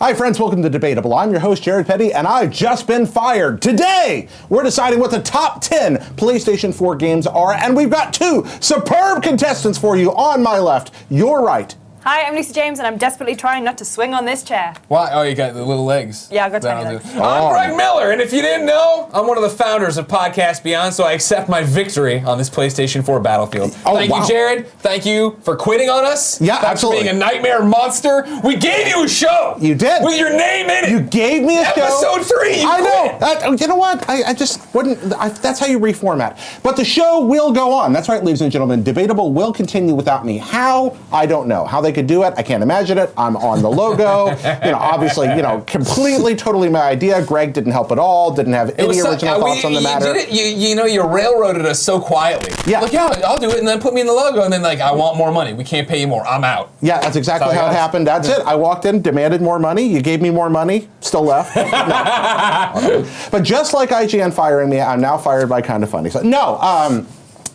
Hi friends, welcome to Debatable. I'm your host, Jared Petty, and I've just been fired. Today, we're deciding what the top 10 PlayStation 4 games are, and we've got two superb contestants for you on my left, your right. Hi, I'm Lisa James, and I'm desperately trying not to swing on this chair. Why? Oh, you got the little legs. Yeah, I got tiny legs. I'm Greg Miller, and if you didn't know, I'm one of the founders of Podcast Beyond, so I accept my victory on this PlayStation 4 battlefield. Thank you, Jared. Thank you for quitting on us. Yeah, Thanks absolutely. for being a nightmare monster. We gave you a show. You did. With your name in it. You gave me a show. Episode 3, you I quit. know. You know what? I just wouldn't. That's how you reformat. But the show will go on. That's right, ladies and gentlemen. Debatable will continue without me. How? I don't know. How they could do it, I can't imagine it. I'm on the logo. Obviously, completely, totally my idea. Greg didn't help at all. Didn't have any original thoughts on the matter. You railroaded us so quietly. Yeah. Like, yeah, I'll do it, and then put me in the logo, and then I want more money. We can't pay you more. I'm out. Yeah, that's exactly how it happened. That's it. I walked in, demanded more money. You gave me more money. Still left. No. But just like IGN firing me, I'm now fired by Kinda Funny. So no.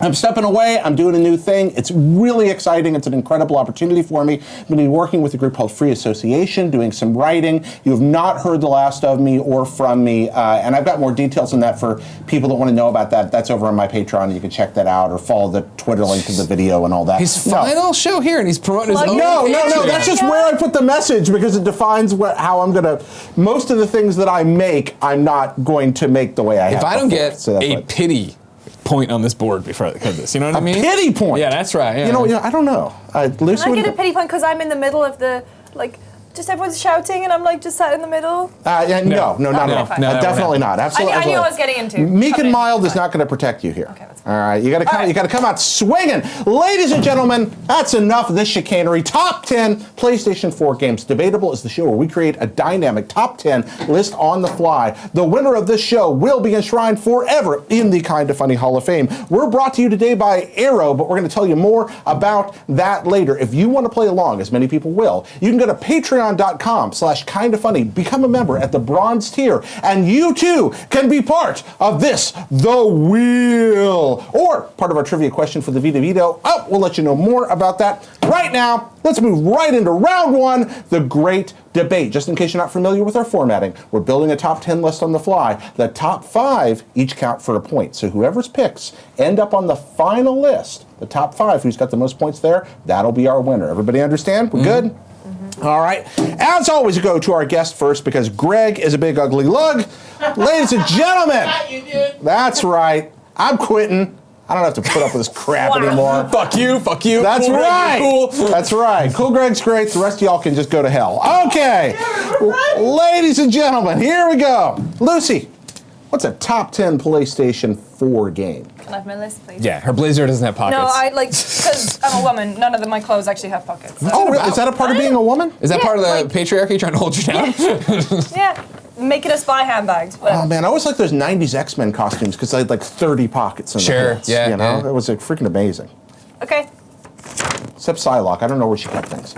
I'm stepping away. I'm doing a new thing. It's really exciting. It's an incredible opportunity for me. I'm going to be working with a group called Free Association, doing some writing. You have not heard the last of me or from me, and I've got more details on that for people that want to know about that. That's over on my Patreon. You can check that out or follow the Twitter link to the video and all that. His final show here, and he's promoting his own No. Patreon. That's just where I put the message because it defines how I'm going to. Most of the things that I make, I'm not going to make the way I have. If I don't before. get So a pity point on this board before I cut this, you know what I mean? Pity point. Yeah, that's right. Yeah. I don't know. Lucy, Can I get a pity point because I'm in the middle of the, just everyone's shouting and I'm just sat in the middle? No, not at all. No, Definitely not. Absolutely. I knew I was getting into. Meek and mild is not going to protect you here. Okay, that's fine. All right, you got to come out swinging, ladies and gentlemen. That's enough of this chicanery. Top 10 PlayStation 4 games. Debatable is the show where we create a dynamic top 10 list on the fly. The winner of this show will be enshrined forever in the Kinda Funny Hall of Fame. We're brought to you today by Arrow, but we're going to tell you more about that later. If you want to play along, as many people will, you can go to patreon.com/kindafunny, become a member at the bronze tier, and you too can be part of this, the wheel, or part of our trivia question for the Vita veto. We'll let you know more about that right now. Let's move right into round one, the great debate. Just in case you're not familiar with our formatting, we're building a top 10 list on the fly. The top 5 each count for a point. So whoever's picks end up on the final list, the top 5, who's got the most points there, that'll be our winner. Everybody understand? We're good? All right. As always, we go to our guest first because Greg is a big ugly lug. Ladies and gentlemen, that's right. I'm quitting. I don't have to put up with this crap anymore. Fuck you. That's cool, right. Cool. That's right. Cool Greg's great. The rest of y'all can just go to hell. Okay. Ladies and gentlemen, here we go. Lucy, what's a top 10 PlayStation 4 game? Can I have my list, please? Yeah, her blazer doesn't have pockets. No, because I'm a woman, none of my clothes actually have pockets. So. Oh, really? Is that a part of being a woman? Is that part of the patriarchy trying to hold you down? Yeah, making us buy handbags. Whatever. Oh man, I always like those 90s X-Men costumes because they had 30 pockets in the pants. Yeah, yeah. It was freaking amazing. Okay. Except Psylocke, I don't know where she kept things.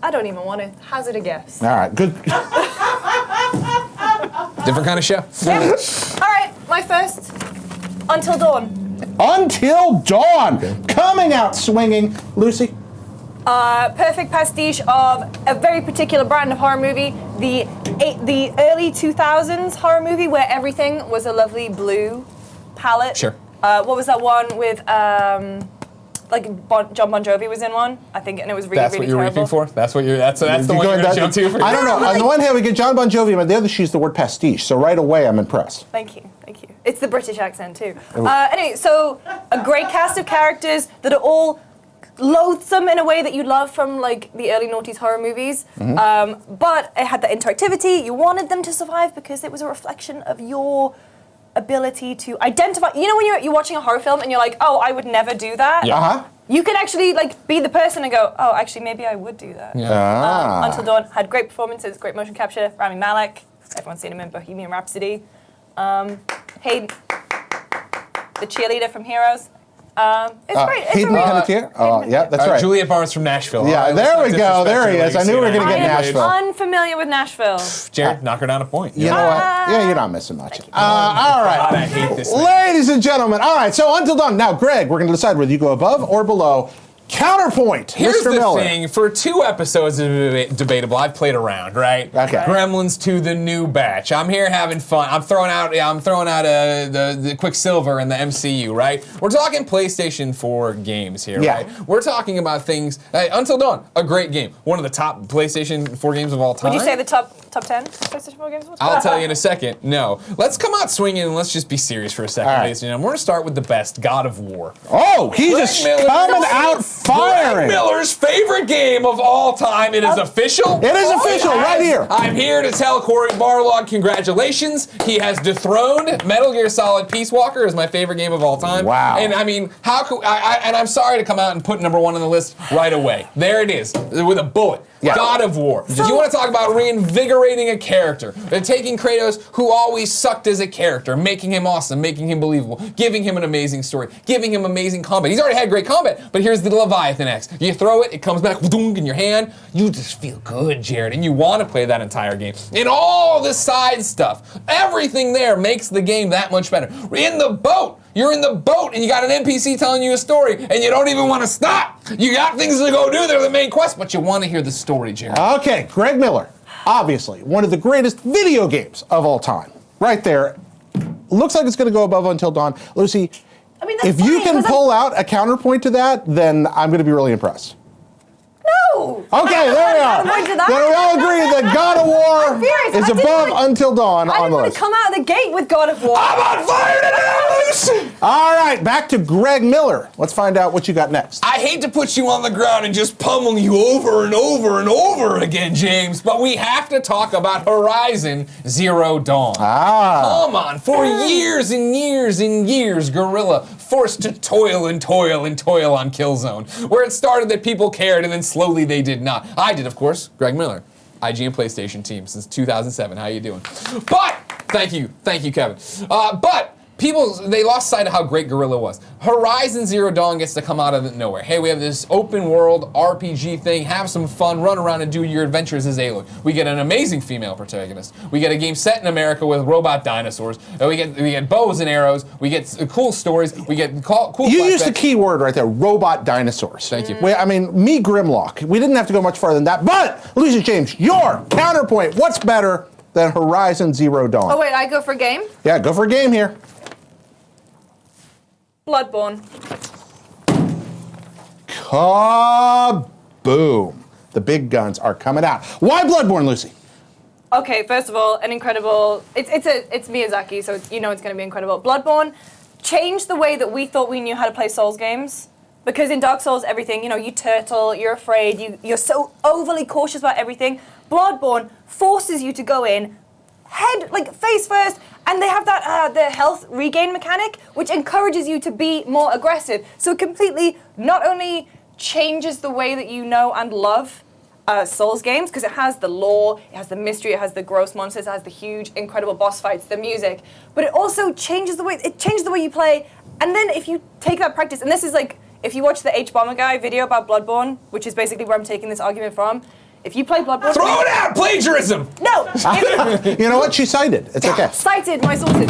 I don't even want to hazard a guess. All right, good. Different kind of show. Yeah. All right, my first. Until Dawn. Until Dawn, coming out swinging. Lucy? Perfect pastiche of a very particular brand of horror movie, the early 2000s horror movie where everything was a lovely blue palette. Sure. What was that one with John Bon Jovi was in one, I think, and it was really, That's really what you're terrible. reaching for? That's the one you're going to jump to? I don't know. On the one hand, we get John Bon Jovi, and on the other, she's the word pastiche. So right away, I'm impressed. Thank you. It's the British accent, too. Anyway, so a great cast of characters that are all loathsome in a way that you love from the early noughties horror movies. Mm-hmm. But it had the interactivity. You wanted them to survive because it was a reflection of your ability to identify. You know when you're watching a horror film and you're like, oh, I would never do that? Yeah. Uh-huh. You can actually be the person and go, oh, actually, maybe I would do that. Yeah. Until Dawn had great performances, great motion capture. Rami Malek, everyone's seen him in Bohemian Rhapsody. Hayden, the cheerleader from Heroes. It's great. It's Hayden a Panettiere? Oh, yeah, that's right. Juliet Barnes from Nashville. Yeah, there we go. There he is. I knew we were going to get Nashville. I'm unfamiliar with Nashville. Jared, knock her down a point. You know what? Yeah, you're not missing much. All right. God, I hate this thing. Ladies and gentlemen, all right, so Until Dawn. Now, Greg, we're going to decide whether you go above or below Counterpoint, Here's Mr. the Miller. thing. For 2 episodes of Debatable, I've played around, right? Okay. Gremlins 2, the new batch. I'm here having fun. I'm throwing out the Quicksilver in the MCU, right? We're talking PlayStation 4 games here, Yeah. right? We're talking about things. Until Dawn, a great game. One of the top PlayStation 4 games of all time. Would you say the top 10 PlayStation 4 games? I'll tell you in a second. No. Let's come out swinging and let's just be serious for a second, All right. ladies and gentlemen. We're going to start with the best, God of War. Oh, he's just coming out firing. Greg Miller's favorite game of all time. It is official. It is official right here. I'm here to tell Corey Barlog congratulations. He has dethroned Metal Gear Solid Peace Walker as my favorite game of all time. Wow. And I mean, how could and I'm sorry to come out and put number 1 on the list right away. There it is, with a bullet. Yeah. God of War. If you want to talk about reinvigorating a character, and taking Kratos, who always sucked as a character, making him awesome, making him believable, giving him an amazing story, giving him amazing combat. He's already had great combat, but here's the Leviathan X. You throw it, it comes back in your hand. You just feel good, Jared, and you want to play that entire game. And all the side stuff, everything there makes the game that much better. In the boat. You're in the boat and you got an NPC telling you a story and you don't even want to stop. You got things to go do. They're the main quest, but you want to hear the story, Jared. Okay, Greg Miller, obviously one of the greatest video games of all time. Right there. Looks like it's going to go above Until Dawn. Lucy, I mean, that's if you fine, can 'cause pull out a counterpoint to that, then I'm going to be really impressed. No! Okay, there we are. Counterpoint to that? Then we all agree that God of War I'm furious. is I didn't above wanna- Until Dawn I on didn't the want list. to come out of the gate with God of War. I'm on fire today, Lucy! All right, back to Greg Miller. Let's find out what you got next. I hate to put you on the ground and just pummel you over and over and over again, James, but we have to talk about Horizon Zero Dawn. Come on, for years and years and years, Guerrilla forced to toil and toil and toil on Killzone, where it started that people cared and then slowly they did not. I did, of course, Greg Miller, IGN PlayStation team since 2007. How you doing? But, thank you, Kevin. But people, they lost sight of how great Guerrilla was. Horizon Zero Dawn gets to come out of nowhere. Hey, we have this open world RPG thing, have some fun, run around and do your adventures as Aloy. We get an amazing female protagonist. We get a game set in America with robot dinosaurs. We get bows and arrows. We get cool stories. We get cool You used the flashbacks. key word right there, robot dinosaurs. Thank you. I mean, me, Grimlock. We didn't have to go much farther than that. But, Lucy James, your counterpoint. What's better than Horizon Zero Dawn? Oh, wait, I go for game? Yeah, go for a game here. Bloodborne. Kaboom. The big guns are coming out. Why Bloodborne, Lucy? Okay, first of all, an incredible. It's Miyazaki, so you know it's going to be incredible. Bloodborne changed the way that we thought we knew how to play Souls games. Because in Dark Souls, everything, you turtle, you're afraid, you're so overly cautious about everything. Bloodborne forces you to go in face first, and they have that the health regain mechanic, which encourages you to be more aggressive. So it completely not only changes the way that you know and love Souls games, because it has the lore, it has the mystery, it has the gross monsters, it has the huge, incredible boss fights, the music, but it also changes the way you play. And then if you take that practice, and this is like, if you watch the H-Bomber Guy video about Bloodborne, which is basically where I'm taking this argument from, if you play Bloodborne... Throw it out! Plagiarism! No! You know what? She cited. It's okay. Cited my sources.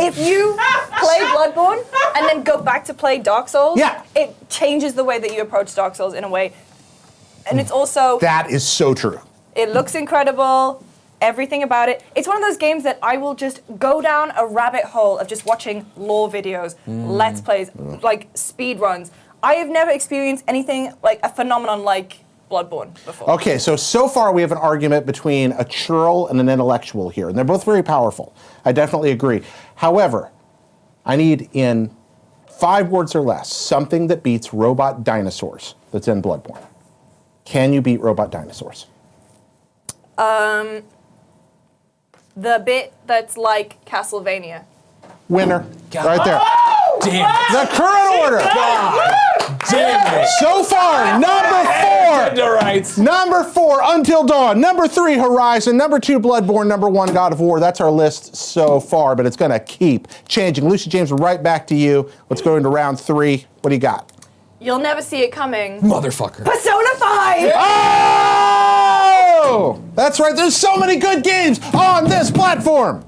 If you play Bloodborne and then go back to play Dark Souls, Yeah. it changes the way that you approach Dark Souls in a way. And it's also... That is so true. It looks incredible, everything about it. It's one of those games that I will just go down a rabbit hole of just watching lore videos, let's plays, like speed runs. I have never experienced anything like a phenomenon like Bloodborne before. Okay, so far we have an argument between a churl and an intellectual here, and they're both very powerful. I definitely agree. However, I need in 5 words or less something that beats robot dinosaurs that's in Bloodborne. Can you beat robot dinosaurs? The bit that's like Castlevania. Winner. Right there. Damn it. The current order. Damn it. So far, number 4, Until Dawn. Number 3, Horizon. Number 2, Bloodborne. Number 1, God of War. That's our list so far, but it's going to keep changing. Lucy James, right back to you. Let's go into round 3. What do you got? You'll never see it coming. Motherfucker. Persona 5! Oh! That's right. There's so many good games on this platform.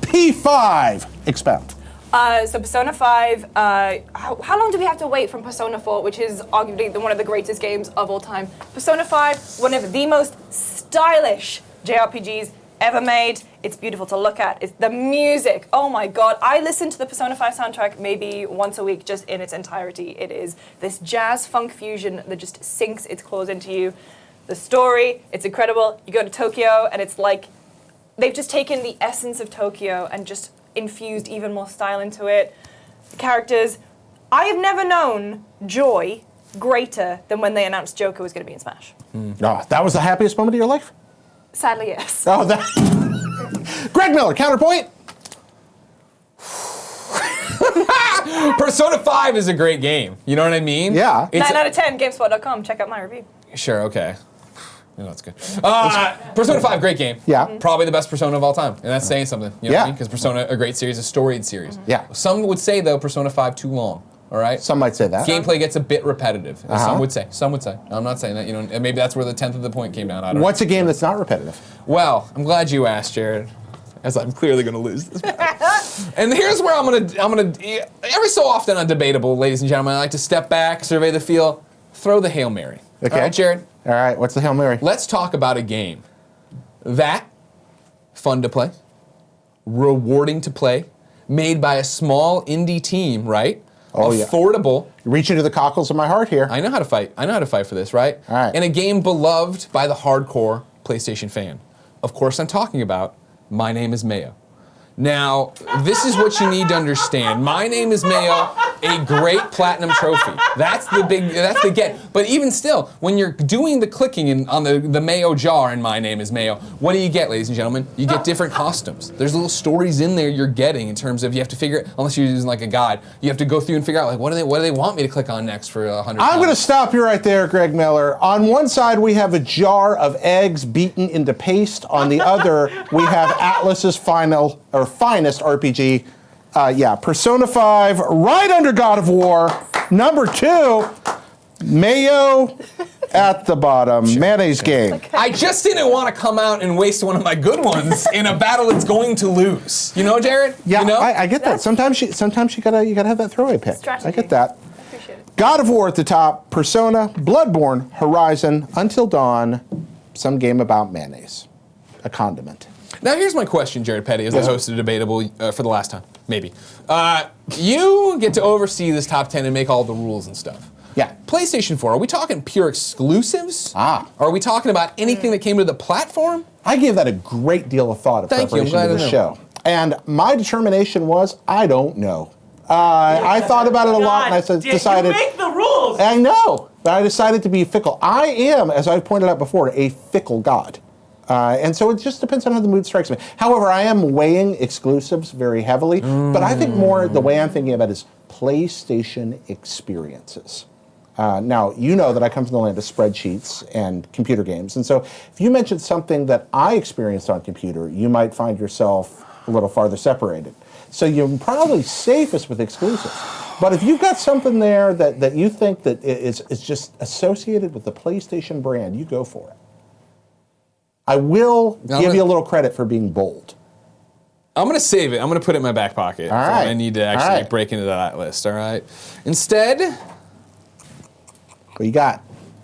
P5. Expound. So Persona 5, how long do we have to wait from Persona 4, which is arguably one of the greatest games of all time? Persona 5, one of the most stylish JRPGs ever made. It's beautiful to look at. It's the music. Oh my god. I listen to the Persona 5 soundtrack maybe once a week just in its entirety. It is this jazz funk fusion that just sinks its claws into you. The story, it's incredible. You go to Tokyo and it's like they've just taken the essence of Tokyo and just infused even more style into it. The characters. I have never known joy greater than when they announced Joker was going to be in Smash. Oh, that was the happiest moment of your life? Sadly, yes. Oh, that. Greg Miller, counterpoint. Persona 5 is a great game. You know what I mean? Yeah. 9 out of 10, GameSpot.com. Check out my review. Sure, okay. You know, that's good. Persona 5, great game. Yeah. Probably the best Persona of all time. And that's saying something. You know what I Yeah. mean? Because Persona, a great series, a storied series. Yeah. Some would say, though, Persona 5 too long. All right? Some might say that. Gameplay gets a bit repetitive. Some would say. Some would say. I'm not saying that. You know, and maybe that's where the 10th of the point came down. I don't know. What's a game that's not repetitive? Well, I'm glad you asked, Jared, as I'm clearly going to lose this match. And here's where I'm gonna. Every so often on Debatable, ladies and gentlemen, I like to step back, survey the field, throw the Hail Mary. Okay. All right, Jared. All right, what's the Hail Mary? Let's talk about a game that fun to play, rewarding to play, made by a small indie team, right? Oh, yeah. Affordable. Reach into the cockles of my heart here. I know how to fight. I know how to fight for this, right? All right. And a game beloved by the hardcore PlayStation fan. Of course, I'm talking about My Name is Mayo. Now, this is what you need to understand. My Name is Mayo, a great platinum trophy. That's the get. But even still, when you're doing the clicking on the Mayo jar in My Name is Mayo, what do you get, ladies and gentlemen? You get different costumes. There's little stories in there you're getting in terms of you have to figure, unless you're using like a guide, you have to go through and figure out like what do they want me to click on next for 100 I'm going to stop you right there, Greg Miller. On one side, we have a jar of eggs beaten into paste. On the other, we have Atlas's finest RPG. Persona 5, right under God of War. Number 2, Mayo at the bottom. Mayonnaise game. I just didn't want to come out and waste one of my good ones in a battle it's going to lose. You know, Jared? Yeah, you know? I get that. Sometimes you gotta have that throwaway pick. Strategy. I get that. Appreciate it. God of War at the top, Persona, Bloodborne, Horizon, Until Dawn, some game about mayonnaise, a condiment. Now here's my question, Jared Petty, as the host of Debatable for the last time, maybe. You get to oversee this top 10 and make all the rules and stuff. Yeah. PlayStation 4, are we talking pure exclusives? Ah. Or are we talking about anything that came to the platform? I gave that a great deal of thought of Thank you, I'm preparation glad to to the know. show. And my determination was, I don't know. I thought about it a lot, and I decided. You make the rules. I know, but I decided to be fickle. I am, as I've pointed out before, a fickle god. And so it just depends on how the mood strikes me. However, I am weighing exclusives very heavily, but I think more the way I'm thinking about it is PlayStation experiences. Now, you know that I come from the land of spreadsheets and computer games, and so if you mentioned something that I experienced on computer, you might find yourself a little farther separated. So you're probably safest with exclusives. But if you've got something there that you think that is just associated with the PlayStation brand, you go for it. I will give you a little credit for being bold. I'm going to save it. I'm going to put it in my back pocket. All right. I need to actually break into that list, all right? Instead, What you got?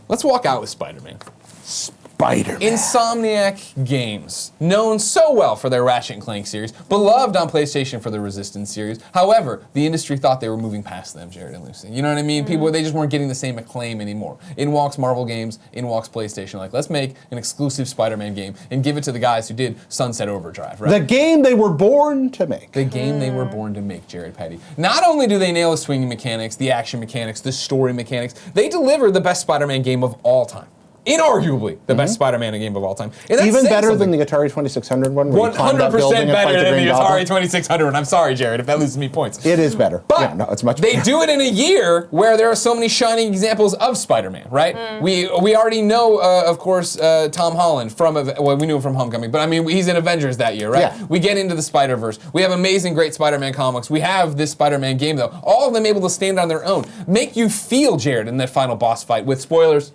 let's walk out with Spider-Man. Spider-Man. Insomniac Games, known so well for their Ratchet & Clank series, beloved on PlayStation for the Resistance series. However, the industry thought they were moving past them, Jared and Lucy. You know what I mean? People, they just weren't getting the same acclaim anymore. In walks Marvel Games, in walks PlayStation. Like, let's make an exclusive Spider-Man game and give it to the guys who did Sunset Overdrive, right? The game they were born to make. The game they were born to make, Jared Petty. Not only do they nail the swinging mechanics, the action mechanics, the story mechanics, they deliver the best Spider-Man game of all time. Inarguably, the best Spider-Man game of all time. And that's Even saying better something. than the Atari 2600 one? Where you climbed up 100% building and fight better than Green the Goblin? Atari 2600 one. I'm sorry, Jared, if that loses me points. It is better. But yeah, no, it's much they better. do it in a year where there are so many shining examples of Spider-Man, right? We already know, of course, Tom Holland from, well, we knew him from Homecoming, but I mean, he's in Avengers that year, right? Yeah. We get into the Spider-Verse. We have amazing, great Spider-Man comics. We have this Spider-Man game, though. All of them able to stand on their own. Make you feel, Jared, in that final boss fight with spoilers.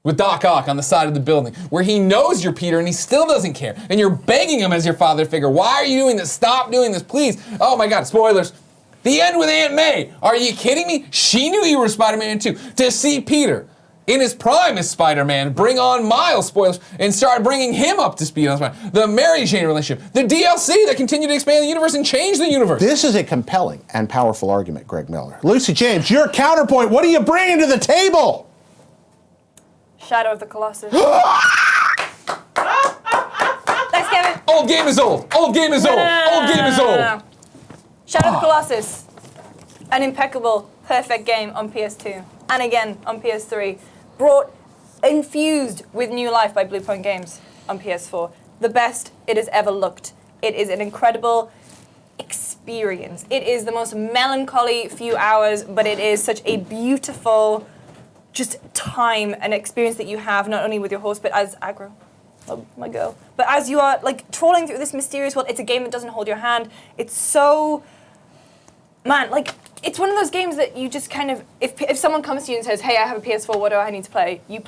with Doc Ock on the side of the building, where he knows you're Peter and he still doesn't care, and you're begging him as your father figure, why are you doing this? Stop doing this, please. Oh my God, spoilers. The end with Aunt May. Are you kidding me? She knew you were Spider-Man too. To see Peter in his prime as Spider-Man, bring on Miles, spoilers, and start bringing him up to speed on Spider-Man. The Mary Jane relationship, the DLC that continued to expand the universe and change the universe. This is a compelling and powerful argument, Greg Miller. Lucy James, your counterpoint, what are you bringing to the table? Shadow of the Colossus. Thanks, Kevin. Old game is old. Old game is old. Old game is old. Shadow of the Colossus. An impeccable, perfect game on PS2. And again on PS3. Infused with new life by Bluepoint Games on PS4. The best it has ever looked. It is an incredible experience. It is the most melancholy few hours, but it is such a beautiful just time and experience that you have, not only with your horse, but as aggro. Oh my girl. But as you are like trawling through this mysterious world, it's a game that doesn't hold your hand. It's so, man, like, it's one of those games that you just kind of, if someone comes to you and says, hey, I have a PS4, what do I need to play? You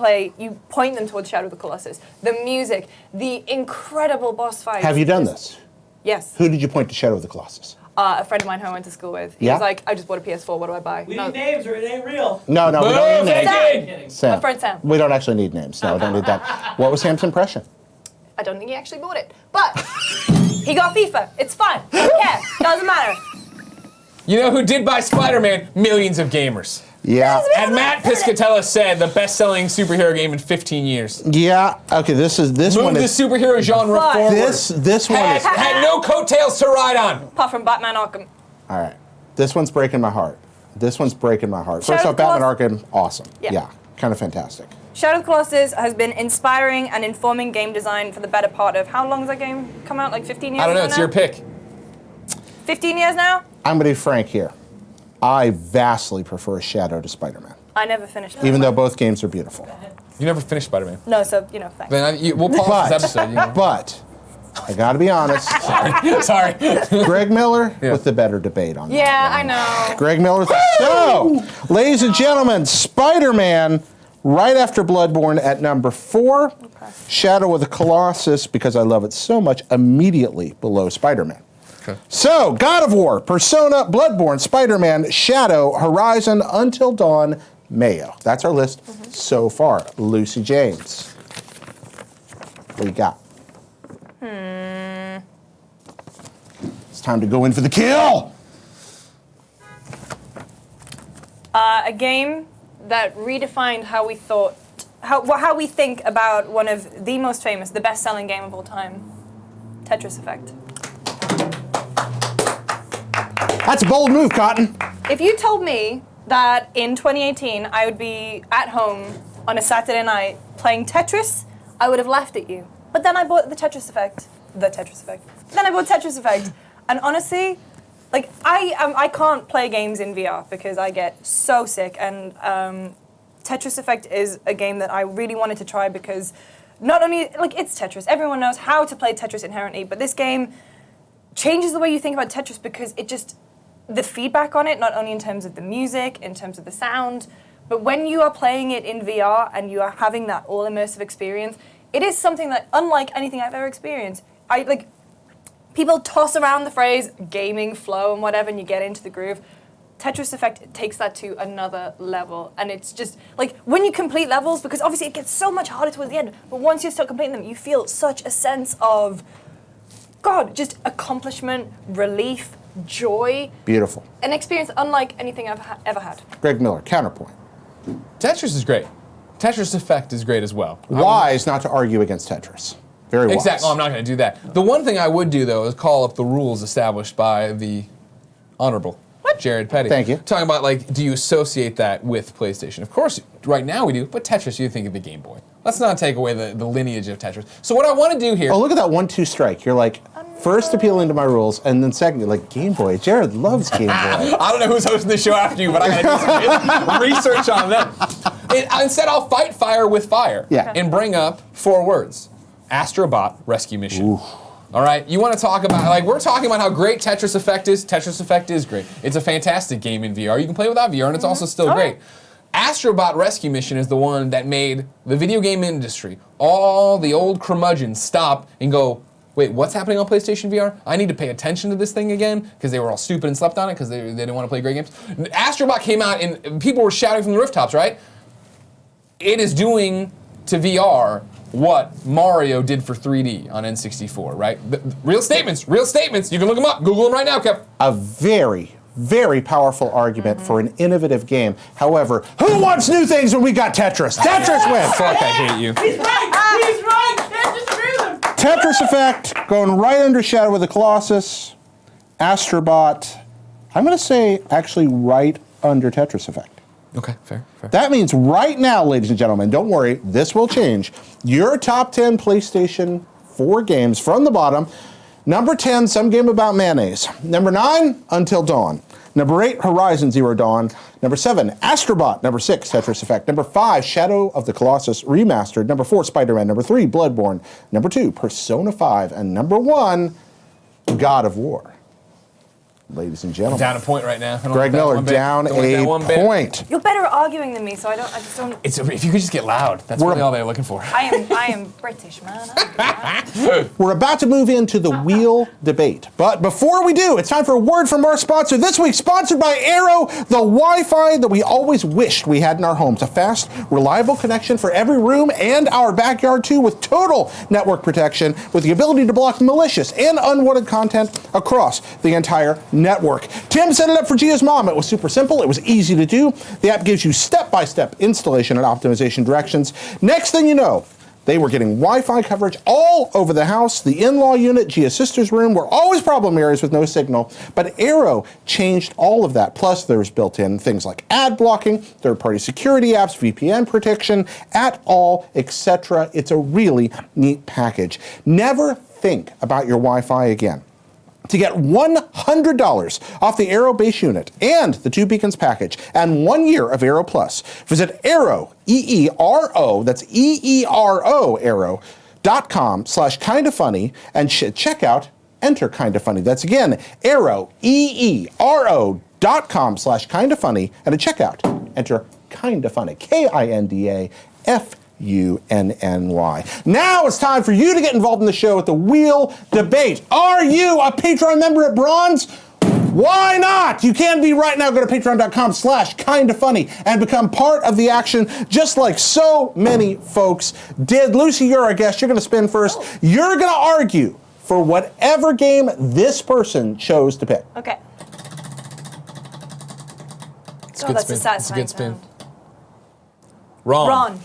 point them towards Shadow of the Colossus. The music, the incredible boss fights. Have you done this? Yes. Who did you point to Shadow of the Colossus? A friend of mine who I went to school with. He was like, I just bought a PS4, what do I buy? We need names or it ain't real. No, we don't need names. Kidding. Sam. My friend Sam. We don't actually need names. No, we don't need that. What was Sam's impression? I don't think he actually bought it. But he got FIFA. It's fine. Don't care. Doesn't matter. You know who did buy Spider-Man? Millions of gamers. Yeah. And Matt Piscatella said the best-selling superhero game in 15 years. Yeah. Okay. This Moved one the is superhero genre Fuck. forward. this one is Had no coattails to ride on. Apart from Batman Arkham. all right. This one's breaking my heart. This one's breaking my heart. First Shadow off, of the Batman Arkham, awesome. Yeah. Kind of fantastic. Shadow of the Colossus has been inspiring and informing game design for the better part of, how long has that game come out? Like 15 years I don't know. ago It's now? your pick. 15 years now? I'm going to be frank here. I vastly prefer Shadow to Spider-Man, I never finished it. even though both games are beautiful. You never finished Spider-Man. No, so, thanks. Then we'll pause this episode. You know. But I got to be honest. Sorry. Greg Miller with the better debate on that. Yeah, I know. Greg Miller. So, ladies and gentlemen, Spider-Man right after Bloodborne at number 4. Okay. Shadow of the Colossus, because I love it so much, immediately below Spider-Man. Okay. So, God of War, Persona, Bloodborne, Spider-Man, Shadow, Horizon, Until Dawn, Mayo. That's our list so far. Lucy James. What you got? It's time to go in for the kill! A game that redefined how we thought, how we think about one of the most famous, the best-selling game of all time, Tetris Effect. That's a bold move, Cotton. If you told me that in 2018 I would be at home on a Saturday night playing Tetris, I would have laughed at you. But then I bought the Tetris Effect. Then I bought Tetris Effect. And honestly, like, I can't play games in VR because I get so sick. And Tetris Effect is a game that I really wanted to try because not only, like, it's Tetris. Everyone knows how to play Tetris inherently. But this game changes the way you think about Tetris because it just, the feedback on it, not only in terms of the music, in terms of the sound, but when you are playing it in VR and you are having that all-immersive experience, it is something that, unlike anything I've ever experienced, people toss around the phrase gaming flow and whatever, and you get into the groove. Tetris Effect takes that to another level, and it's just, like, when you complete levels, because obviously it gets so much harder towards the end, but once you start completing them, you feel such a sense of, God, just accomplishment, relief, joy. Beautiful. An experience unlike anything I've ever had. Greg Miller, counterpoint. Tetris is great. Tetris Effect is great as well. Wise not to argue against Tetris. Very wise. Exactly. Oh, I'm not going to do that. The one thing I would do, though, is call up the rules established by the Honorable Jared Petty. Thank you. Talking about, like, do you associate that with PlayStation? Of course, right now we do, but Tetris, you think of the Game Boy. Let's not take away the lineage of Tetris. So what I want to do here... Oh, look at that 1-2 strike. You're like, first appealing to my rules, and then second, you're like, Game Boy. Jared loves Game Boy. I don't know who's hosting the show after you, but I got to do some research on them. Instead, I'll fight fire with fire. Yeah. And bring up 4 words. Astrobot Rescue Mission. Ooh. All right, you want to talk about, like, we're talking about how great Tetris Effect is. Tetris Effect is great. It's a fantastic game in VR. You can play without VR, and it's also still great. Astrobot Rescue Mission is the one that made the video game industry, all the old curmudgeons, stop and go, wait, what's happening on PlayStation VR? I need to pay attention to this thing again, because they were all stupid and slept on it because they didn't want to play great games. Astrobot came out and people were shouting from the rooftops, right? It is doing to VR what Mario did for 3D on N64, right? Real statements. You can look them up. Google them right now, Kev. A very, very powerful argument for an innovative game. However, who wants new things when we got Tetris? Tetris wins! Fuck, I hate you. He's right! Can't disagree with him! Tetris Effect going right under Shadow of the Colossus. Astrobot, I'm going to say actually right under Tetris Effect. Okay, fair. That means right now, ladies and gentlemen, don't worry, this will change. Your top 10 PlayStation 4 games from the bottom. Number 10, some game about mayonnaise. Number 9, Until Dawn. Number 8, Horizon Zero Dawn. Number 7, Astrobot. Number 6, Tetris Effect. Number 5, Shadow of the Colossus Remastered. Number 4, Spider-Man. Number 3, Bloodborne. Number 2, Persona 5. And number 1, God of War. Ladies and gentlemen. Down a point right now. Greg Miller down a point. You're better at arguing than me, so I just don't. If you could just get loud, that's really all they're looking for. I am British, man. We're about to move into the wheel debate. But before we do, it's time for a word from our sponsor. This week, sponsored by Arrow, the Wi-Fi that we always wished we had in our homes. A fast, reliable connection for every room and our backyard too, with total network protection, with the ability to block malicious and unwanted content across the entire network. Tim set it up for Gia's mom. It was super simple. It was easy to do. The app gives you step-by-step installation and optimization directions. Next thing you know, they were getting Wi-Fi coverage all over the house. The in-law unit, Gia's sister's room, were always problem areas with no signal. But Arrow changed all of that. Plus, there's built-in things like ad blocking, third-party security apps, VPN protection, at all, etc. It's a really neat package. Never think about your Wi-Fi again. To get $100 off the Arrow base unit and the 2 Beacons package and 1 year of Arrow Plus, visit Arrow, E-E-R-O, that's E-E-R-O, Arrow.com/kindafunny, and check out enter Kinda Funny. That's again, Arrow, E-E-R-O.com/kindafunny, and at checkout, enter Kinda Funny, K-I-N-D-A-F-U-N-N-Y. Now it's time for you to get involved in the show with the Wheel Debate. Are you a Patreon member at Bronze? Why not? You can be right now. Go to patreon.com/kindafunny and become part of the action, just like so many folks did. Lucy, you're our guest. You're going to spin first. You're going to argue for whatever game this person chose to pick. Okay. It's a good spin. satisfying It's a good spin. sound. Ron.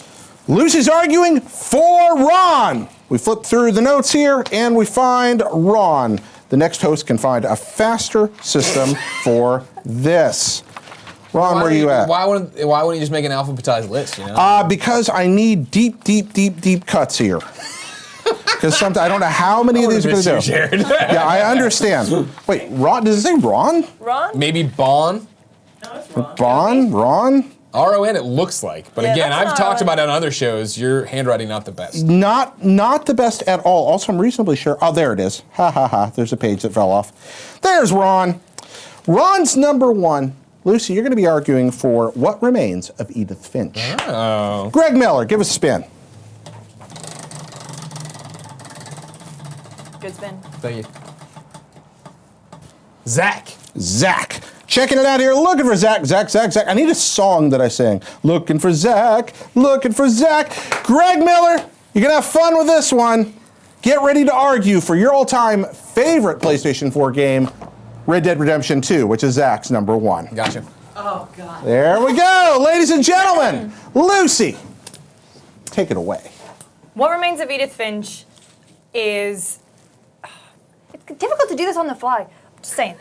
Lucy's arguing for Ron. We flip through the notes here and we find Ron. The next host can find a faster system for this. Ron, where are you at? Why wouldn't you just make an alphabetized list, you know? Because I need deep cuts here. Because I don't know how many of these are going to do. Jared. Yeah, I understand. Wait, Ron, does it say Ron? Ron? Maybe Bon? No, it's wrong. Bon? Ron? R-O-N, it looks like. But Yeah, again, that's I've not talked R-O-N. about it on other shows. Your handwriting not the best. Not the best at all. Also, I'm reasonably sure. Oh, there it is. Ha ha ha. There's a page that fell off. There's Ron. Ron's number 1. Lucy, you're going to be arguing for What Remains of Edith Finch. Oh. Greg Miller, give us a spin. Good spin. Thank you. Zach. Zach. Checking it out here, looking for Zach. I need a song that I sing. Looking for Zach. Greg Miller, you're going to have fun with this one. Get ready to argue for your all-time favorite PlayStation 4 game, Red Dead Redemption 2, which is Zach's number 1. Gotcha. Oh, God. There we go, ladies and gentlemen. Lucy, take it away. What Remains of Edith Finch is... It's difficult to do this on the fly. I'm just saying.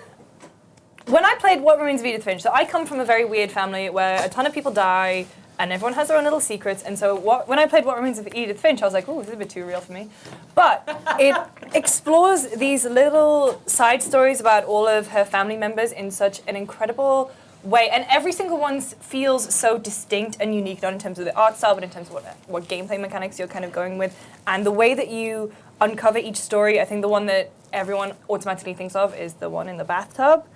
When I played What Remains of Edith Finch, so I come from a very weird family where a ton of people die and everyone has their own little secrets. And so when I played What Remains of Edith Finch, I was like, ooh, this is a bit too real for me. But it explores these little side stories about all of her family members in such an incredible way. And every single one feels so distinct and unique, not in terms of the art style, but in terms of what gameplay mechanics you're kind of going with. And the way that you uncover each story, I think the one that everyone automatically thinks of is the one in the bathtub.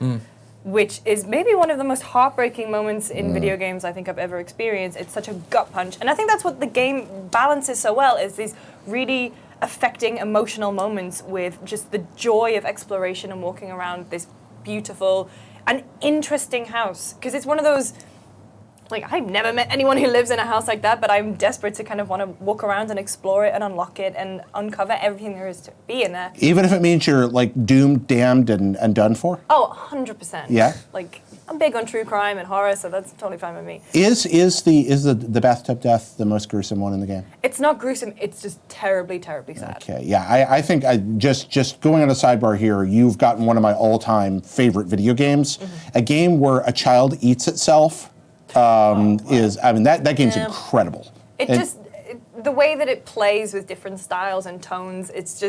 which is maybe one of the most heartbreaking moments in video games I think I've ever experienced. It's such a gut punch. And I think that's what the game balances so well, is these really affecting emotional moments with just the joy of exploration and walking around this beautiful and interesting house. Because it's one of those, like, I've never met anyone who lives in a house like that, but I'm desperate to kind of want to walk around and explore it and unlock it and uncover everything there is to be in there. Even if it means you're like doomed, damned, and done for? Oh, 100%. Yeah? Like, I'm big on true crime and horror, so that's totally fine with me. Is the bathtub death the most gruesome one in the game? It's not gruesome, it's just terribly, terribly sad. Okay, yeah, I think just going on a sidebar here, you've gotten one of my all-time favorite video games. A game where a child eats itself that game's incredible. The way that it plays with different styles and tones, it's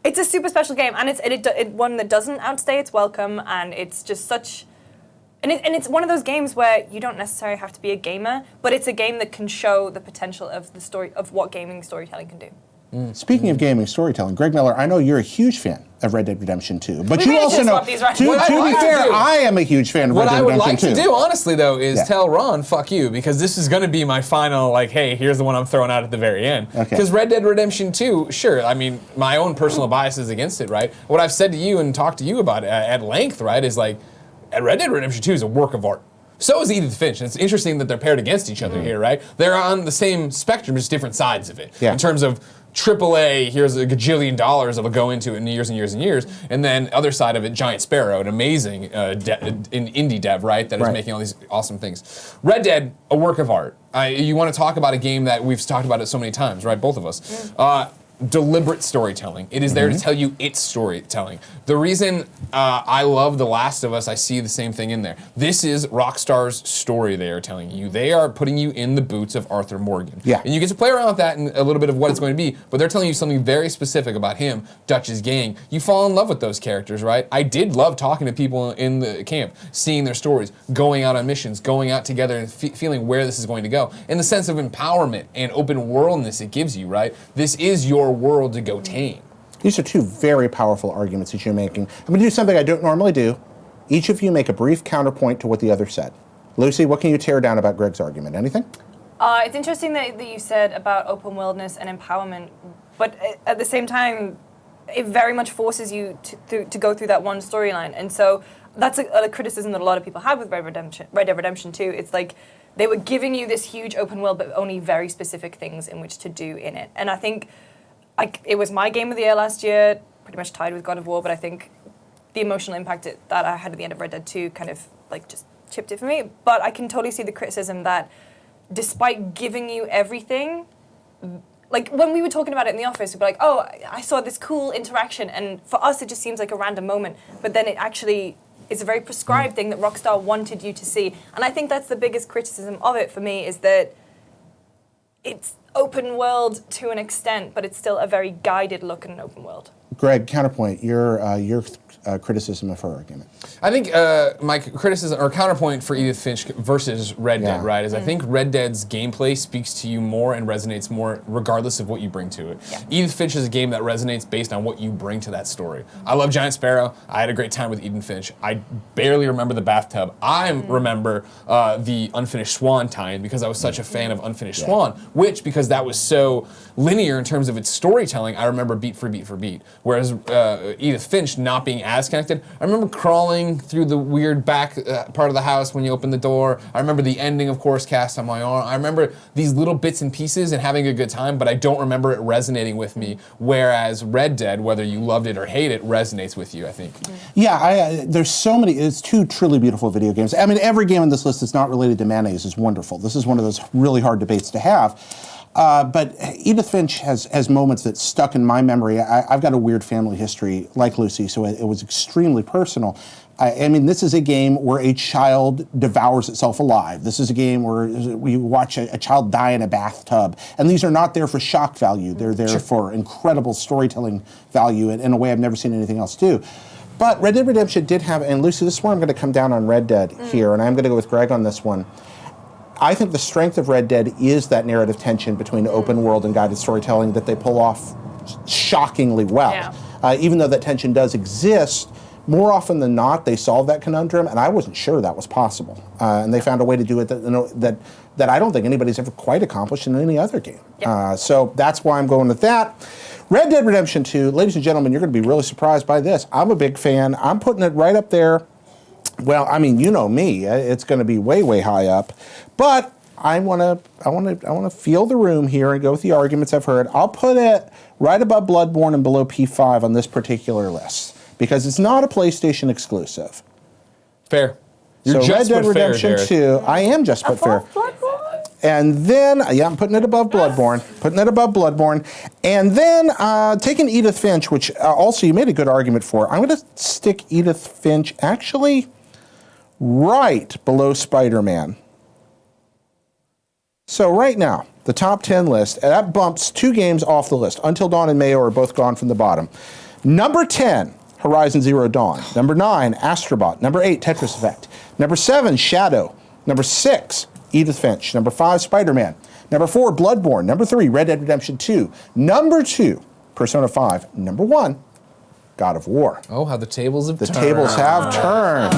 a super special game, and it's one that doesn't outstay its welcome, and it's just such. And it's one of those games where you don't necessarily have to be a gamer, but it's a game that can show the potential of the story of what gaming storytelling can do. Speaking of gaming storytelling, Greg Miller, I know you're a huge fan of Red Dead Redemption 2, but We you really also should know, swap these, right? to be fair, I am a huge fan of Red What Dead I would Redemption like 2. to do, honestly, though, is Yeah. tell Ron, fuck you, because this is going to be my final, like, hey, here's the one I'm throwing out at the very end. Okay. Because Red Dead Redemption 2, sure, I mean, my own personal bias is against it, right? What I've said to you and talked to you about at length, right, is like, Red Dead Redemption 2 is a work of art. So is Edith Finch. And it's interesting that they're paired against each other here, right? They're on the same spectrum, just different sides of it. Yeah. In terms of AAA, here's a gajillion dollars that'll go into it in years and years and years. And then other side of it, Giant Sparrow, an amazing indie dev, right? That is making all these awesome things. Red Dead, a work of art. You want to talk about a game that we've talked about it so many times, right? Both of us. Deliberate storytelling. It is there to tell you its storytelling. The reason I love The Last of Us, I see the same thing in there. This is Rockstar's story they are telling you. They are putting you in the boots of Arthur Morgan. Yeah. And you get to play around with that and a little bit of what it's going to be, but they're telling you something very specific about him, Dutch's gang. You fall in love with those characters, right? I did love talking to people in the camp, seeing their stories, going out on missions, going out together and feeling where this is going to go. In the sense of empowerment and open worldness it gives you, right? This is your world to go tame. These are two very powerful arguments that you're making. I'm going to do something I don't normally do. Each of you make a brief counterpoint to what the other said. Lucy, what can you tear down about Greg's argument? Anything? It's interesting that you said about open worldness and empowerment, but at the same time, it very much forces you to go through that one storyline. And so that's a criticism that a lot of people have with Red Dead Redemption 2. It's like they were giving you this huge open world, but only very specific things in which to do in it. And I think it was my game of the year last year, pretty much tied with God of War, but I think the emotional impact that I had at the end of Red Dead 2 kind of like just chipped it for me. But I can totally see the criticism that despite giving you everything, like when we were talking about it in the office, we'd be like, oh, I saw this cool interaction, and for us it just seems like a random moment, but then it actually is a very prescribed thing that Rockstar wanted you to see. And I think that's the biggest criticism of it for me, is that it's open world to an extent, but it's still a very guided look at an open world. Greg, counterpoint, your criticism of her argument. I think my criticism or counterpoint for Edith Finch versus Red Dead, right, is I think Red Dead's gameplay speaks to you more and resonates more regardless of what you bring to it. Yeah. Edith Finch is a game that resonates based on what you bring to that story. I love Giant Sparrow. I had a great time with Edith Finch. I barely remember the bathtub. I remember the Unfinished Swan tie-in because I was such a fan of Unfinished Swan, which, because that was so linear in terms of its storytelling, I remember beat for beat for beat. Whereas Edith Finch not being as connected, I remember crawling through the weird back part of the house when you open the door. I remember the ending, of course, cast on my arm. I remember these little bits and pieces and having a good time, but I don't remember it resonating with me. Whereas Red Dead, whether you loved it or hate it, resonates with you, I think. Yeah, there's so many, it's two truly beautiful video games. I mean, every game on this list that's not related to mayonnaise is wonderful. This is one of those really hard debates to have. But Edith Finch has moments that stuck in my memory. I've got a weird family history, like Lucy, so it was extremely personal. I mean, this is a game where a child devours itself alive. This is a game where we watch a child die in a bathtub. And these are not there for shock value. They're there for incredible storytelling value in a way I've never seen anything else do. But Red Dead Redemption did have, and Lucy, this is where I'm going to come down on Red Dead here, and I'm going to go with Greg on this one. I think the strength of Red Dead is that narrative tension between open world and guided storytelling that they pull off shockingly well. Yeah. Even though that tension does exist more often than not, they solve that conundrum, and I wasn't sure that was possible. And they found a way to do it that I don't think anybody's ever quite accomplished in any other game. Yep. So that's why I'm going with that. Red Dead Redemption 2, ladies and gentlemen, you're going to be really surprised by this. I'm a big fan. I'm putting it right up there. Well, I mean, you know me. It's going to be way, way high up. But I want to feel the room here and go with the arguments I've heard. I'll put it right above Bloodborne and below P5 on this particular list because it's not a PlayStation exclusive. Fair. You're so just Red Dead but fair, Redemption Jared. 2, I am just but fair. Bloodborne? And then, I'm putting it above Bloodborne. And then taking Edith Finch, which also you made a good argument for. I'm going to stick Edith Finch actually right below Spider-Man. So right now, the top 10 list, that bumps 2 games off the list. Until Dawn and Mayo are both gone from the bottom. Number 10, Horizon Zero Dawn. Number 9, Astrobot. Number 8, Tetris Effect. Number 7, Shadow. Number 6, Edith Finch. Number 5, Spider-Man. Number 4, Bloodborne. Number 3, Red Dead Redemption 2. Number 2, Persona 5. Number 1, God of War. Oh, how the tables have turned. The tables have turned.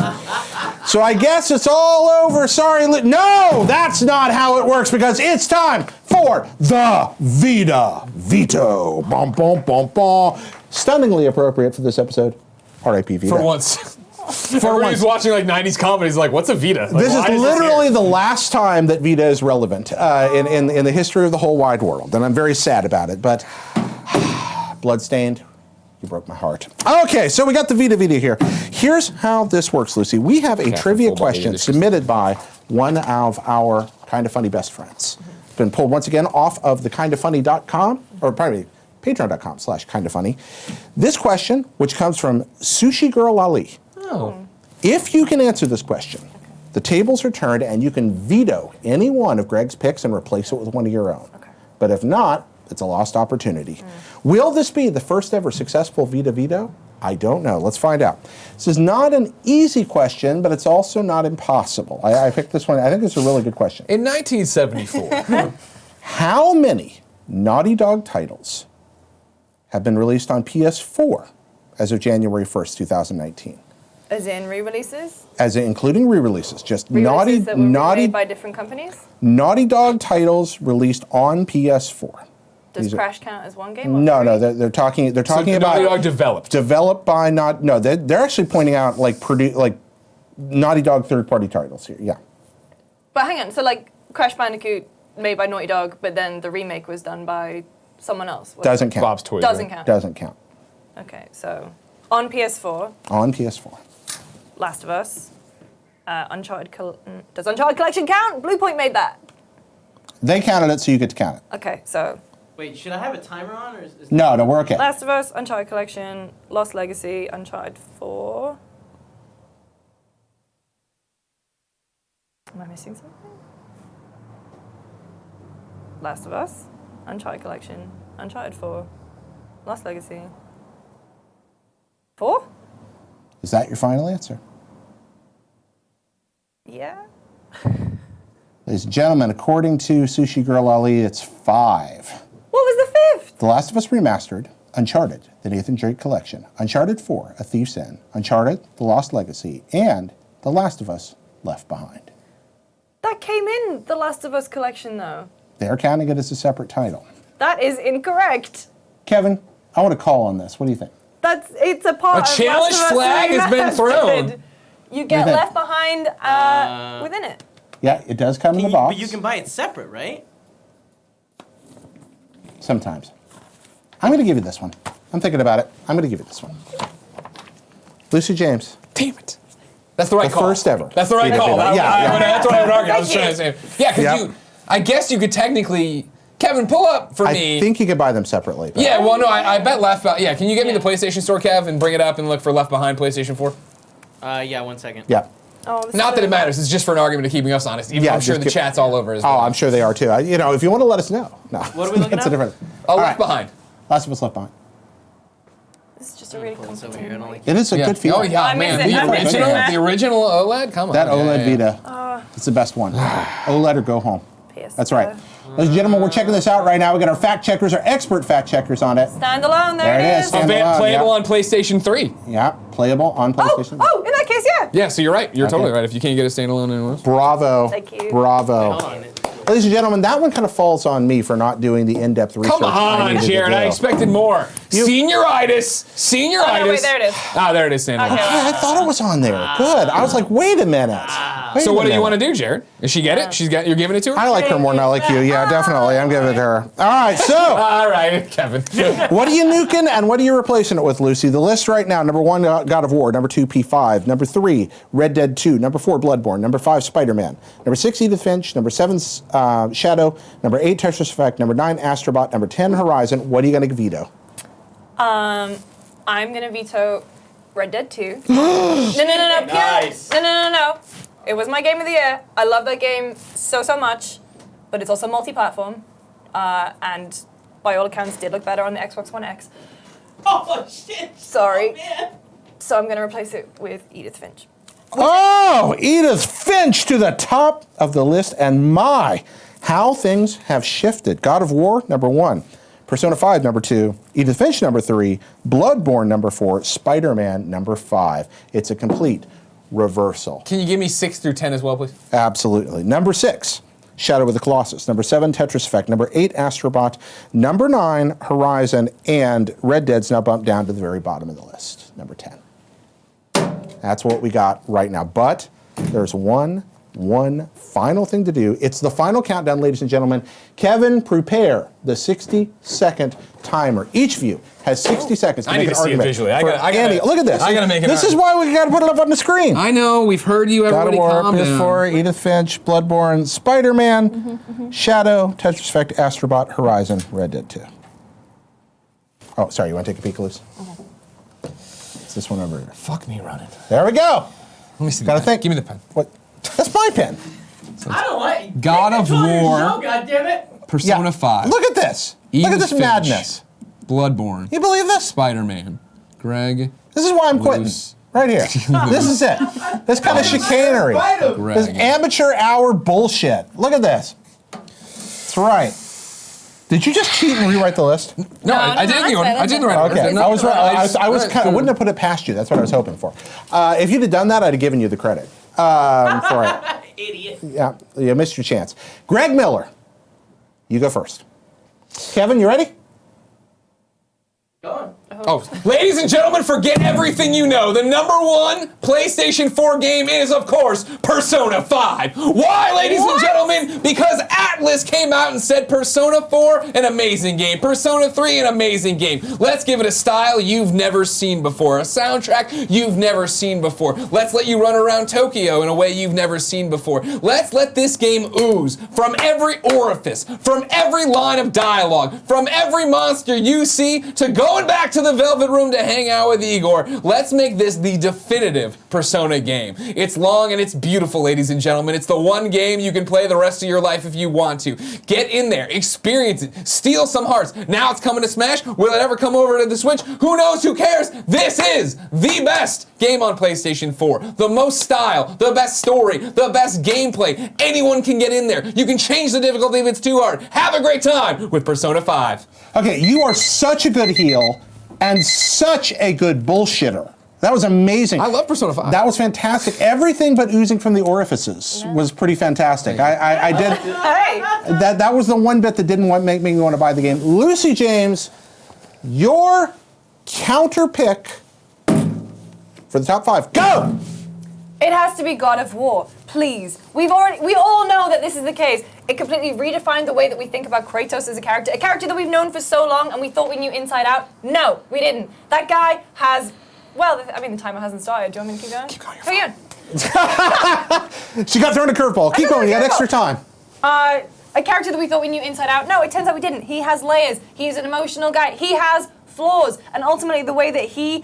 So I guess it's all over. Sorry, no, that's not how it works because it's time for the Vita Veto. Bum, bum, bum, bum. Stunningly appropriate for this episode. R.I.P. Vita. For once. Everybody's watching like 90s comedies like, what's a Vita? Like, This is literally the last time that Vita is relevant in the history of the whole wide world, and I'm very sad about it, but Bloodstained, you broke my heart. Okay, so we got the Vita video here. Here's how this works, Lucy. We have a trivia question submitted by one of our Kinda Funny best friends. It's been pulled once again off of the kindafunny.com, or pardon me, patreon.com/kindafunny. This question, which comes from Sushi Girl Ali. Oh. If you can answer this question, the tables are turned and you can veto any one of Greg's picks and replace it with one of your own. Okay. But if not, it's a lost opportunity. Will this be the first ever successful Vita veto? I don't know. Let's find out. This is not an easy question, but it's also not impossible. I picked this one. I think it's a really good question. In 1974. How many Naughty Dog titles have been released on PS4 as of January 1st, 2019? As in re-releases? As in, including re-releases, just Re-releases that were made by different companies? Naughty Dog titles released on PS4. Does These are- Crash count as one game? Or No, three? no, they're talking about Naughty Dog developed by they're actually pointing out like Naughty Dog third-party titles here. Yeah. But hang on, so like Crash Bandicoot made by Naughty Dog, but then the remake was done by someone else. Doesn't count. Bob's Toys. Doesn't right? count. Doesn't count. Okay, so on PS4, On PS4. Last of Us, Uncharted. Does Uncharted Collection count? Bluepoint made that. They counted it, so you get to count it. Okay, so Wait, should I have a timer on, or is No, we're okay. Last of Us, Uncharted Collection, Lost Legacy, Uncharted 4. Am I missing something? Last of Us, Uncharted Collection, Uncharted 4, Lost Legacy. 4? Is that your final answer? Yeah. Ladies and gentlemen, according to Sushi Girl Ali, it's 5. What was the 5th? The Last of Us Remastered, Uncharted, the Nathan Drake Collection, Uncharted 4, A Thief's End, Uncharted, The Lost Legacy, and The Last of Us Left Behind. That came in the Last of Us collection, though. They're counting it as a separate title. That is incorrect. Kevin, I want to call on this. What do you think? It's a part A of challenge Last of Us flag has been Remastered. thrown. You get do you Left Behind within it. Yeah, it does come in the box. But you can buy it separate, right? Sometimes. I'm going to give you this one. I'm thinking about it. I'm going to give you this one. Lucy James. Damn it. That's the right The call. first ever. That's the right Yeah, call. yeah. That's what I would argue. I was Thank trying you. to say. Yeah, because I guess you could technically, Kevin, pull up for me. I think you could buy them separately. But Yeah, well, no, I bet Left Behind. Yeah, can you get me the PlayStation Store, Kev, and bring it up and look for Left Behind PlayStation 4? Yeah, 1 second. Yeah. Oh, this Not is that it matters. It's just for an argument of keeping us honest. Even Yeah, though I'm sure just the chat's all over as well. Oh, I'm sure they are too. If you want to let us know. No. What are we looking That's a at? different. Oh, All Left right. Behind. Last of Us Left Behind. This is just a really Pull this over here. I don't like It is a good feeling. Oh, yeah, I man. miss it. I miss The original OLED? Come on. That yeah, OLED yeah. Vita. It's the best one. OLED or go home. PS4. That's right. Ladies and gentlemen, we're checking this out right now. We got our fact checkers, our expert fact checkers on it. Standalone, there it is. Standalone, Playable yeah. on PlayStation 3. Yeah, playable on PlayStation. Oh, in that case, yeah. Yeah, so you're right. You're Okay. totally right. If you can't get a standalone anywhere else. Bravo. Thank you. Bravo. Hold on. Ladies and gentlemen, that one kind of falls on me for not doing the in-depth research. Come I on, needed to Jared. I do. expected more. Senioritis. Senioritis. Oh, no, wait, there it is. Ah, there it is, standalone. Okay. Yeah, I thought it was on there. Good. I was like, wait a minute. Wait So a what do you minute. want to do, Jared? Does she get it? You're giving it to her? I like her more than I like you. Yeah, definitely. I'm giving it to her. All right, so All right, Kevin. what are you nuking and what are you replacing it with, Lucy? The list right now, number 1, God of War. Number 2, P5. Number 3, Red Dead 2. Number 4, Bloodborne. Number 5, Spider-Man. Number 6, Edith Finch. Number 7, Shadow. Number 8, Tetris Effect. Number 9, Astrobot. Number 10, Horizon. What are you going to veto? I'm gonna veto Red Dead 2. No, Pierre. Nice. No. It was my game of the year. I love that game so much, but it's also multi-platform, and by all accounts did look better on the Xbox One X. Oh shit. Sorry. Oh, man. So I'm gonna replace it with Edith Finch. Oh, Edith Finch to the top of the list, and my, how things have shifted. God of War, number 1. Persona 5, number 2. Edith Finch, number 3. Bloodborne, number 4. Spider-Man, number 5. It's a complete reversal. Can you give me 6 through 10 as well, please? Absolutely. Number 6, Shadow of the Colossus. Number 7, Tetris Effect. Number 8, Astrobot. Number 9, Horizon. And Red Dead's now bumped down to the very bottom of the list, number 10. That's what we got right now. But there's one final thing to do. It's the final countdown, ladies and gentlemen. Kevin, prepare the 60-second timer. Each of you has 60 seconds to I make need an to see it argument. visually. I for gotta- Andy. Look at this. I gotta make an This is why we got to put it up on the screen. I know, we've heard you, God of everybody War, calm down. PS4, Edith Finch, Bloodborne, Spider-Man, Shadow, Tetris Effect, Astrobot, Horizon, Red Dead 2. Oh, sorry, you want to take a peek, Luce? It's this one over here. Fuck me running. There we go. Let me see Gotta the pen. think. Give me the pen. What? That's my pen. I don't like God of War. God damn it. Persona 5. Look at this. Look at Edith this Finch, madness. Bloodborne. You believe this? Spider-Man. Greg. This is why I'm quitting. Luce. Right here. This is it. This kind of chicanery. This Greg. amateur hour bullshit. Look at this. That's right. Did you just cheat and rewrite the list? No, I did the order. I did the right order. Okay, No, I was right. I was kind of, good. wouldn't have put it past you. That's what I was hoping for. If you'd have done that, I'd have given you the credit for it. Idiot. Yeah, you missed your chance. Greg Miller, you go first. Kevin, you ready? Go on. Oh, ladies and gentlemen, forget everything you know. The number 1 PlayStation 4 game is, of course, Persona 5. Why, ladies and gentlemen? Because Atlas came out and said Persona 4, an amazing game. Persona 3, an amazing game. Let's give it a style you've never seen before. A soundtrack you've never seen before. Let's let you run around Tokyo in a way you've never seen before. Let's let this game ooze from every orifice, from every line of dialogue, from every monster you see, to going back to the Velvet Room to hang out with Igor. Let's make this the definitive Persona game. It's long and it's beautiful, ladies and gentlemen. It's the one game you can play the rest of your life if you want to. Get in there, experience it, steal some hearts. Now it's coming to Smash. Will it ever come over to the Switch? Who knows? Who cares? This is the best game on PlayStation 4. The most style, the best story, the best gameplay. Anyone can get in there. You can change the difficulty if it's too hard. Have a great time with Persona 5. Okay, you are such a good heel and such a good bullshitter. That was amazing. I love Persona 5. That was fantastic. Everything but oozing from the orifices was pretty fantastic. I did. Hey! That was the one bit that didn't make me want to buy the game. Lucy James, your counter pick for the top 5. Go! It has to be God of War, please. We all know that this is the case. It completely redefined the way that we think about Kratos as a character that we've known for so long and we thought we knew inside out. No, we didn't. That guy has, well, I mean, the timer hasn't started. Do you want me to keep going? Keep going, you're Keep going. She got thrown a curveball. Keep going, you got extra time. A character that we thought we knew inside out. No, it turns out we didn't. He has layers. He's an emotional guy. He has flaws, and ultimately the way that he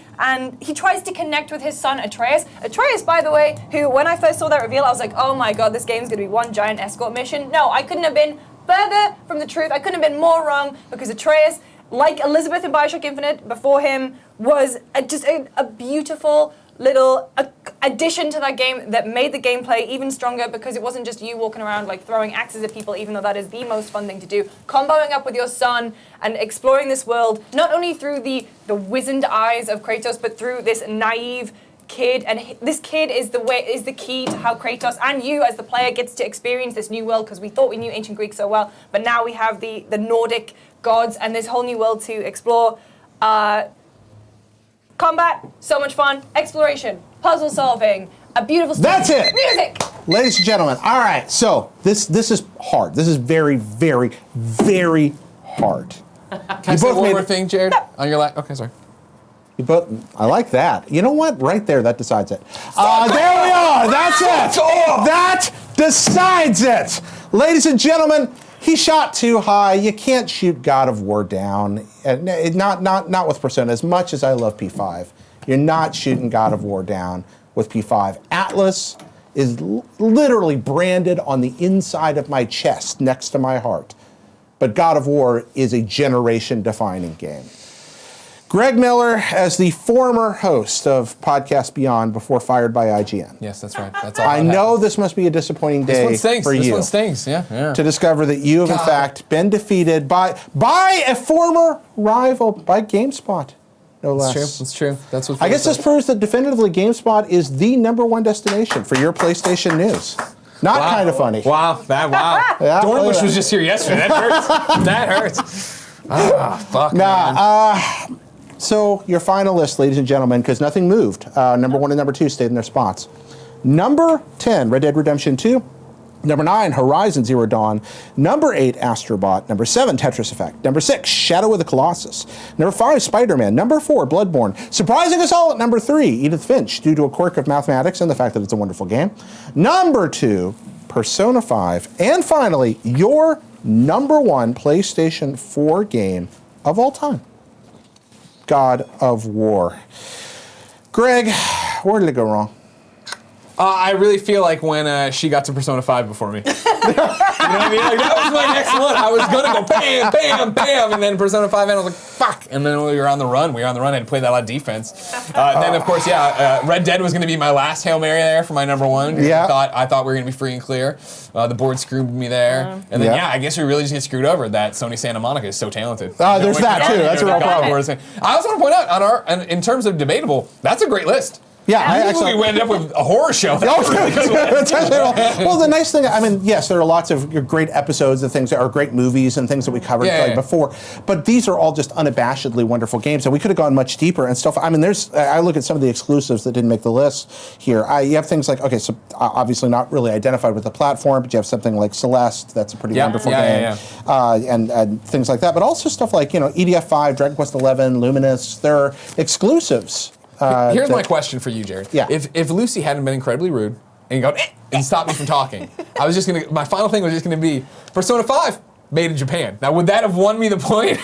tries to connect with his son Atreus. Atreus, by the way, who when I first saw that reveal, I was like, oh my god, this game's gonna be one giant escort mission. No, I couldn't have been further from the truth. I couldn't have been more wrong, because Atreus, like Elizabeth in Bioshock Infinite before him, was just a beautiful, little addition to that game that made the gameplay even stronger because it wasn't just you walking around like throwing axes at people, even though that is the most fun thing to do. Comboing up with your son and exploring this world, not only through the wizened eyes of Kratos, but through this naive kid, and this kid is the key to how Kratos and you as the player gets to experience this new world, because we thought we knew ancient Greek so well, but now we have the Nordic gods and this whole new world to explore. Combat, so much fun. Exploration, puzzle solving, a beautiful story. That's it. Music. Ladies and gentlemen, all right, so this is hard. This is very, very, very hard. Can I say one more thing, Jared? On your lap? Okay, sorry. You both, I like that. You know what? Right there, that decides it. There we are. That's it. That decides it. Ladies and gentlemen, he shot too high. You can't shoot God of War down. Not with Persona. As much as I love P5, you're not shooting God of War down with P5. Atlas is literally branded on the inside of my chest next to my heart. But God of War is a generation-defining game. Greg Miller, as the former host of Podcast Beyond before fired by IGN. Yes, that's right. That's all. I know this must be a disappointing day for you. This one stings. Yeah. To discover that you have in fact been defeated by a former rival, by GameSpot, no less. That's true. That's what. I guess this proves that definitively GameSpot is the #1 destination for your PlayStation news. Not kind of funny. Wow. Yeah, Dornbush was just here yesterday. That hurts. That hurts. Fuck. So your final list, ladies and gentlemen, because nothing moved. #1 and #2 stayed in their spots. Number 10, Red Dead Redemption 2. Number 9, Horizon Zero Dawn. Number 8, Astrobot. Number 7, Tetris Effect. Number 6, Shadow of the Colossus. Number 5, Spider-Man. Number 4, Bloodborne. Surprising us all at number 3, Edith Finch, due to a quirk of mathematics and the fact that it's a wonderful game. Number 2, Persona 5. And finally, your #1 PlayStation 4 game of all time, God of War. Greg, where did it go wrong? I really feel like when she got to Persona 5 before me. You know what I mean? Like, that was my next one. I was going to go bam, bam, bam, and then Persona 5, and I was like, fuck. And then we were on the run. I had to play that a lot of defense. And then, of course, Red Dead was going to be my last Hail Mary there for my #1. Yeah. I thought we were going to be free and clear. The board screwed me there. And then, I guess we really just get screwed over that Sony Santa Monica is so talented. There's that, too. That's a real problem. I also want to point out, in terms of Debatable, that's a great list. Yeah, we ended up with a horror show. Well, the nice thing, I mean, yes, there are lots of great episodes of things that are great movies and things that we covered before, but these are all just unabashedly wonderful games, and we could have gone much deeper and stuff. I mean, I look at some of the exclusives that didn't make the list here. You have things like, okay, so obviously not really identified with the platform, but you have something like Celeste, that's a pretty wonderful game, and things like that, but also stuff like, EDF 5, Dragon Quest 11, Luminous, they're exclusives. Here's my question for you, Jared. Yeah. If Lucy hadn't been incredibly rude and go and stopped me from talking, my final thing was just gonna be Persona 5 made in Japan. Now would that have won me the point?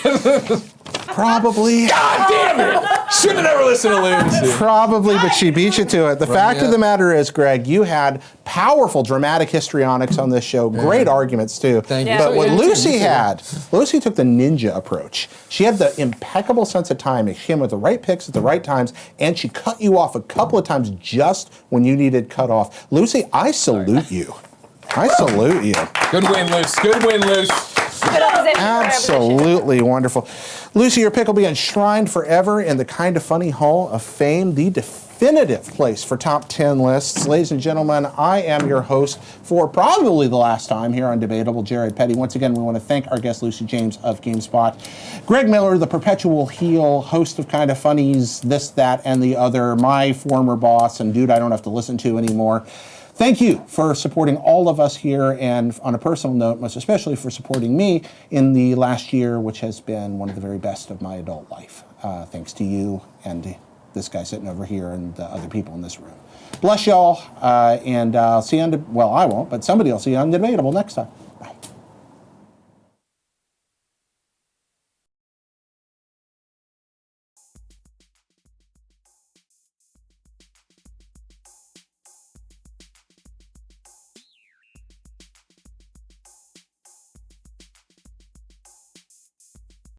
Probably. God damn it! Should have never listened to Lucy. Probably, but she beat you to it. The fact of the matter is, Greg, you had powerful dramatic histrionics on this show. Great arguments too. Thank you. But what Lucy had, Lucy took the ninja approach. She had the impeccable sense of timing. She came with the right picks at the right times, and she cut you off a couple of times just when you needed cut off. Lucy, I salute you. I salute you. Good win, Luce. Good win, Luce. Absolutely wonderful. Lucy, your pick will be enshrined forever in the Kind of Funny Hall of Fame, the definitive place for top 10 lists. Ladies and gentlemen, I am your host for probably the last time here on Debatable, Jared Petty. Once again, we want to thank our guest, Lucy James of GameSpot. Greg Miller, the perpetual heel, host of Kind of Funnies, This, That, and the Other, my former boss, and dude I don't have to listen to anymore. Thank you for supporting all of us here, and on a personal note, most especially for supporting me in the last year, which has been one of the very best of my adult life. Thanks to you and this guy sitting over here and the other people in this room. Bless y'all, and I'll see you on, well, I won't, but somebody will see you on Debatable next time.